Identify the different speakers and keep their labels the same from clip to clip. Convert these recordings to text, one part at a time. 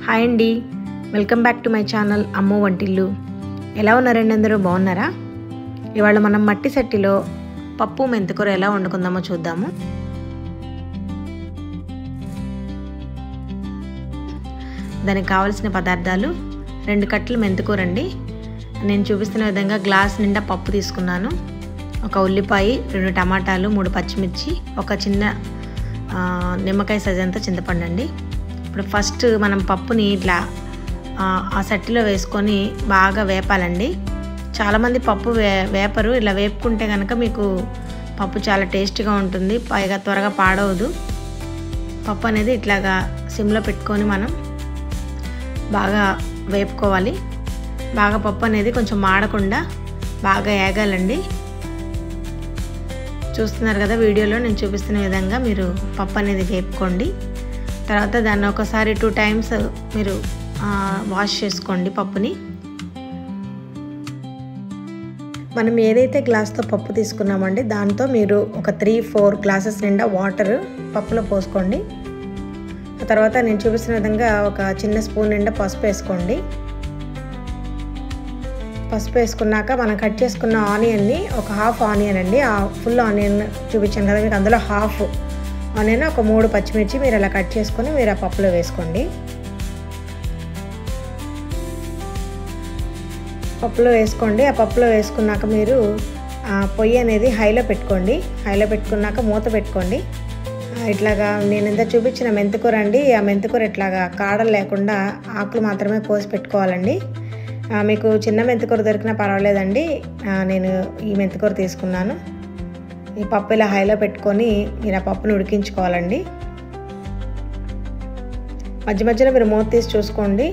Speaker 1: Hi అండి, welcome back to my channel అమ్మో వంటిల్లు. ఎలా ఉన్నారండి? అందరూ బాగున్నారా? ఇవాళ మనం మట్టి సట్టిలో పప్పు మెంతికూర ఎలా వండుకుందామో చూద్దాము. దానికి కావాల్సిన పదార్థాలు 2 కట్టలు మెంతికూర అండి. నేను చూపిస్తున్న విధంగా గ్లాస్ నిండా పప్పు తీసుకున్నాను. 1 ఉల్లిపాయ, 2 టమాటాలు, 3 పచ్చిమిర్చి, ఒక చిన్న నిమ్మకాయ సైజంతా చింతపండు అండి. ఇప్పుడు ఫస్ట్ మనం పప్పుని ఇట్లా ఆ సట్టిలో వేసుకొని బాగా వేపాలండి. చాలామంది పప్పు వేపరు. ఇలా వేపుకుంటే కనుక మీకు పప్పు చాలా టేస్టీగా ఉంటుంది, పైగా త్వరగా పాడవదు. పప్పు అనేది ఇట్లాగా సిమ్లో పెట్టుకొని మనం బాగా వేపుకోవాలి. బాగా పప్పు అనేది కొంచెం మాడకుండా బాగా ఏగాలండి. చూస్తున్నారు కదా వీడియోలో నేను చూపిస్తున్న విధంగా మీరు పప్పు అనేది వేపుకోండి. తర్వాత దాన్ని ఒకసారి 2 టైమ్స్ మీరు వాష్ చేసుకోండి పప్పుని. మనం ఏదైతే గ్లాస్తో పప్పు తీసుకున్నామండి దాంతో మీరు ఒక 3-4 గ్లాసెస్ నిండా వాటర్ పప్పులో పోసుకోండి. ఆ తర్వాత నేను చూపిస్తున్న విధంగా ఒక చిన్న స్పూన్ నిండా పసుపు వేసుకోండి. పసుపు వేసుకున్నాక మనం కట్ చేసుకున్న ఆనియన్ని ఒక హాఫ్ ఆనియన్ అండి, ఫుల్ ఆనియన్ చూపించాను కదా మీకు, అందులో హాఫ్ ఆనియన్, ఒక 3 పచ్చిమిర్చి మీరు అలా కట్ చేసుకొని మీరు ఆ పప్పులో వేసుకోండి. పప్పులో వేసుకోండి. ఆ పప్పులో వేసుకున్నాక మీరు పొయ్యి అనేది హైలో పెట్టుకోండి. హైలో పెట్టుకున్నాక మూత పెట్టుకోండి. ఇట్లాగా నేను ఇంత చూపించిన మెంతికూర అండి, ఆ మెంతికూర ఇట్లాగా కాడలు లేకుండా ఆకులు మాత్రమే కోసి పెట్టుకోవాలండి. మీకు చిన్న మెంతికూర దొరికినా పర్వాలేదండి, నేను ఈ మెంతికూర తీసుకున్నాను. ఈ పప్పు ఇలా హైలో పెట్టుకొని మీరు ఆ పప్పును ఉడికించుకోవాలండి. మధ్య మధ్యలో మీరు మూత తీసి చూసుకోండి.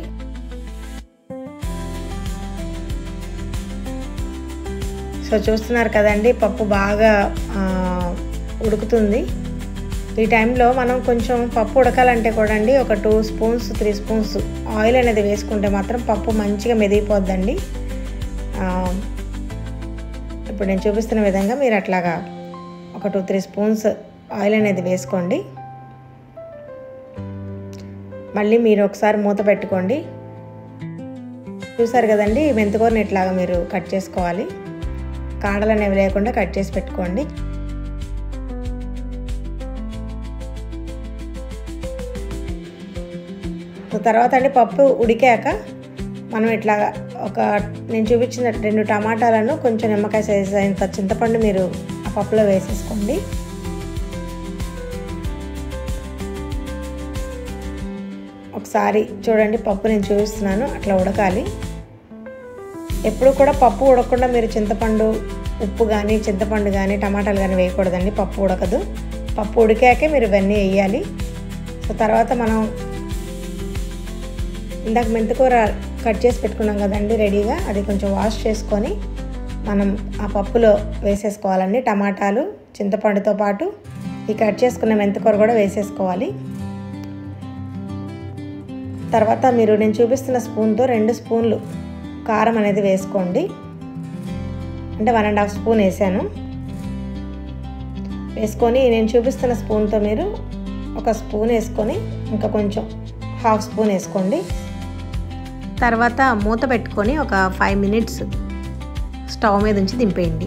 Speaker 1: సో చూస్తున్నారు కదండి, పప్పు బాగా ఉడుకుతుంది. ఈ టైంలో మనం కొంచెం పప్పు ఉడకాలంటే కూడా అండి ఒక 2 స్పూన్స్ 3 స్పూన్స్ ఆయిల్ అనేది వేసుకుంటే మాత్రం పప్పు మంచిగా మెదిగిపోద్దండి. ఇప్పుడు నేను చూపిస్తున్న విధంగా మీరు అట్లాగా ఒక 2-3 స్పూన్స్ ఆయిల్ అనేది వేసుకోండి. మళ్ళీ మీరు ఒకసారి మూత పెట్టుకోండి. చూసారు కదండి, మెంతికూరని ఇట్లాగా మీరు కట్ చేసుకోవాలి. కాడలు అనేవి లేకుండా కట్ చేసి పెట్టుకోండి. తర్వాత అండి పప్పు ఉడికాక మనం ఇట్లాగా నేను చూపించిన 2 టమాటాలను కొంచెం నిమ్మకాయ సైజు అయినంత చింతపండు మీరు ఆ పప్పులో వేసేసుకోండి. ఒకసారి చూడండి, పప్పు నేను చూపిస్తున్నాను అట్లా ఉడకాలి. ఎప్పుడు కూడా పప్పు ఉడకకుండా మీరు చింతపండు, ఉప్పు కానీ చింతపండు కానీ టమాటాలు కానీ వేయకూడదండి, పప్పు ఉడకదు. పప్పు ఉడికాకే మీరు ఇవన్నీ వేయాలి. సో తర్వాత మనం ఇందాక మెంతికూర కట్ చేసి పెట్టుకున్నాం కదండి రెడీగా, అది కొంచెం వాష్ చేసుకొని మనం ఆ పప్పులో వేసేసుకోవాలండి. టమాటాలు, చింతపండుతో పాటు ఈ కట్ చేసుకున్న మెంతికూర కూడా వేసేసుకోవాలి. తర్వాత మీరు నేను చూపిస్తున్న స్పూన్తో 2 స్పూన్లు కారం అనేది వేసుకోండి. అంటే 1.5 స్పూన్ వేసాను. వేసుకొని నేను చూపిస్తున్న స్పూన్తో మీరు 1 స్పూన్ వేసుకొని ఇంకా కొంచెం హాఫ్ స్పూన్ వేసుకోండి. తర్వాత మూత పెట్టుకొని ఒక 5 మినిట్స్ స్టవ్ మీద ఉంచి దింపేయండి.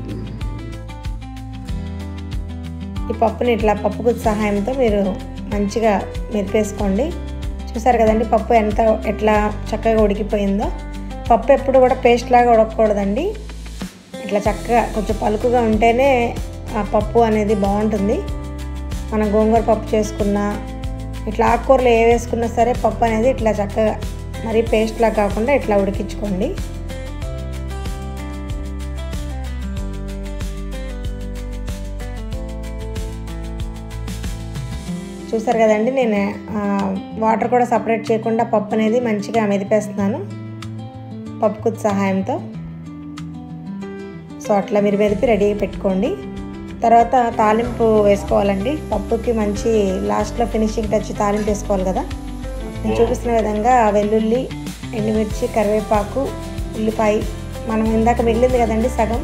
Speaker 1: ఈ పప్పుని ఇట్లా పప్పు గుత్తి సహాయంతో మీరు మంచిగా మెరిపేసుకోండి. చూసారు కదండి పప్పు ఎట్లా చక్కగా ఉడికిపోయిందో. పప్పు ఎప్పుడు కూడా పేస్ట్ లాగా ఉడకకూడదండి, ఇట్లా చక్కగా కొంచెం పలుకుగా ఉంటేనే ఆ పప్పు అనేది బాగుంటుంది. మనం గోంగూర పప్పు చేసుకున్నా ఇట్లా ఆకుకూరలు ఏ వేసుకున్నా సరే పప్పు అనేది ఇట్లా చక్కగా మరి పేస్ట్లా కాకుండా ఇట్లా ఉడికించుకోండి. చూసారు కదండి, నేను వాటర్ కూడా సపరేట్ చేయకుండా పప్పు అనేది మంచిగా మెదిపేస్తున్నాను పప్పు కుత్తి సహాయంతో. సో అట్లా మీరు మెదిపి రెడీగా పెట్టుకోండి. తర్వాత తాలింపు వేసుకోవాలండి. పప్పుకి మంచి లాస్ట్లో ఫినిషింగ్ టచ్ తాలింపు వేసుకోవాలి కదా. నేను చూపిస్తున్న విధంగా వెల్లుల్లి, ఎండుమిర్చి, కరివేపాకు, ఉల్లిపాయ, మనం ఇందాక మిగిలింది కదండి సగం,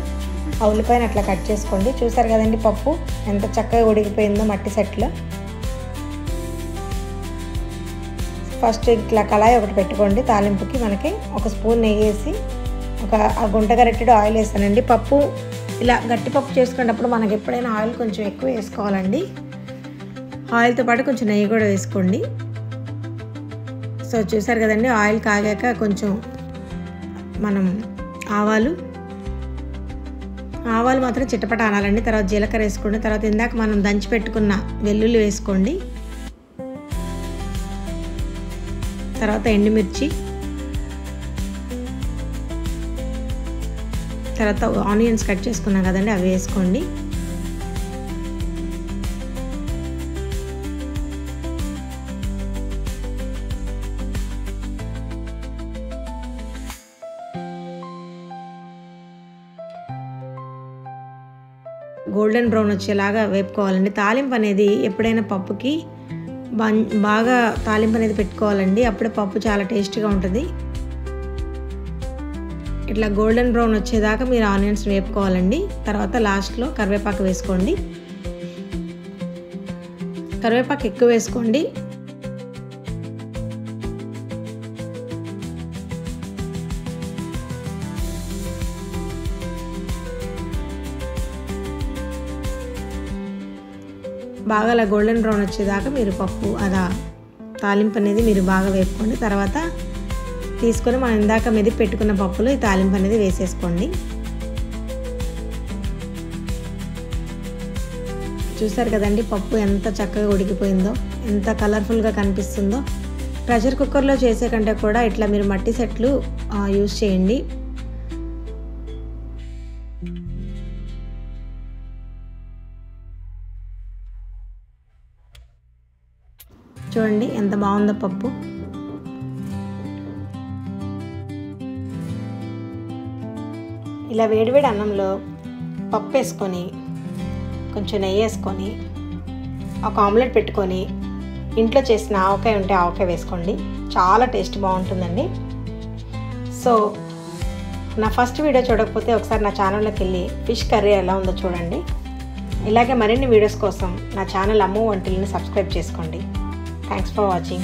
Speaker 1: ఆ ఉల్లిపాయను అట్లా కట్ చేసుకోండి. చూసారు కదండి పప్పు ఎంత చక్కగా ఉడికిపోయిందో మట్టి సెట్లో. ఫస్ట్ ఇట్లా కళాయి ఒకటి పెట్టుకోండి. తాలింపుకి మనకి ఒక స్పూన్ నెయ్యి వేసి ఒక గుంటగరెట్టెడు ఆయిల్ వేస్తానండి. పప్పు ఇలా గట్టి పప్పు చేసుకునేటప్పుడు మనకి ఎప్పుడైనా ఆయిల్ కొంచెం ఎక్కువ వేసుకోవాలండి. ఆయిల్తో పాటు కొంచెం నెయ్యి కూడా వేసుకోండి. సో చూసారు కదండి, ఆయిల్ కాగాక కొంచెం మనం ఆవాలు మాత్రం చిటపట అనాలండి. తర్వాత జీలకర్ర వేసుకోండి. తర్వాత ఇందాక మనం దంచి పెట్టుకున్న వెల్లుల్లి వేసుకోండి. తర్వాత ఎండుమిర్చి, తర్వాత ఆనియన్స్ కట్ చేసుకున్నాం కదండి, అవి వేసుకోండి. గోల్డెన్ బ్రౌన్ వచ్చేలాగా వేపుకోవాలండి. తాలింపు అనేది ఎప్పుడైనా పప్పుకి బాగా తాలింపు అనేది పెట్టుకోవాలండి. అప్పుడే పప్పు చాలా టేస్ట్గా ఉంటుంది. ఇట్లా గోల్డెన్ బ్రౌన్ వచ్చేదాకా మీరు ఆనియన్స్ వేపుకోవాలండి. తర్వాత లాస్ట్లో కరివేపాకు వేసుకోండి. కరివేపాకు ఎక్కువ వేసుకోండి. బాగా అలా గోల్డెన్ బ్రౌన్ వచ్చేదాకా మీరు పప్పు అలా తాలింపు అనేది మీరు బాగా వేపుకోండి. తర్వాత తీసుకొని మనం ఇందాక మెదిపి పెట్టుకున్న పప్పులో ఈ తాలింపు అనేది వేసేసుకోండి. చూసారు కదండి, పప్పు ఎంత చక్కగా ఉడికిపోయిందో, ఎంత కలర్ఫుల్గా కనిపిస్తుందో. ప్రెషర్ కుక్కర్లో చేసే కంటే కూడా ఇట్లా మీరు మట్టి సెట్లు యూజ్ చేయండి. చూడండి ఎంత బాగుందో పప్పు. ఇలా వేడివేడి అన్నంలో పప్పు వేసుకొని కొంచెం నెయ్యి వేసుకొని ఒక ఆమ్లెట్ పెట్టుకొని ఇంట్లో చేసిన ఆవకాయ ఉంటే ఆవకాయ వేసుకోండి. చాలా టేస్ట్ బాగుంటుందండి. సో నా ఫస్ట్ వీడియో చూడకపోతే ఒకసారి నా ఛానల్లోకి వెళ్ళి ఫిష్ కర్రీ ఎలా ఉందో చూడండి. ఇలాగే మరిన్ని వీడియోస్ కోసం నా ఛానల్ అమ్ము వంటలని సబ్స్క్రైబ్ చేసుకోండి. Thanks for watching.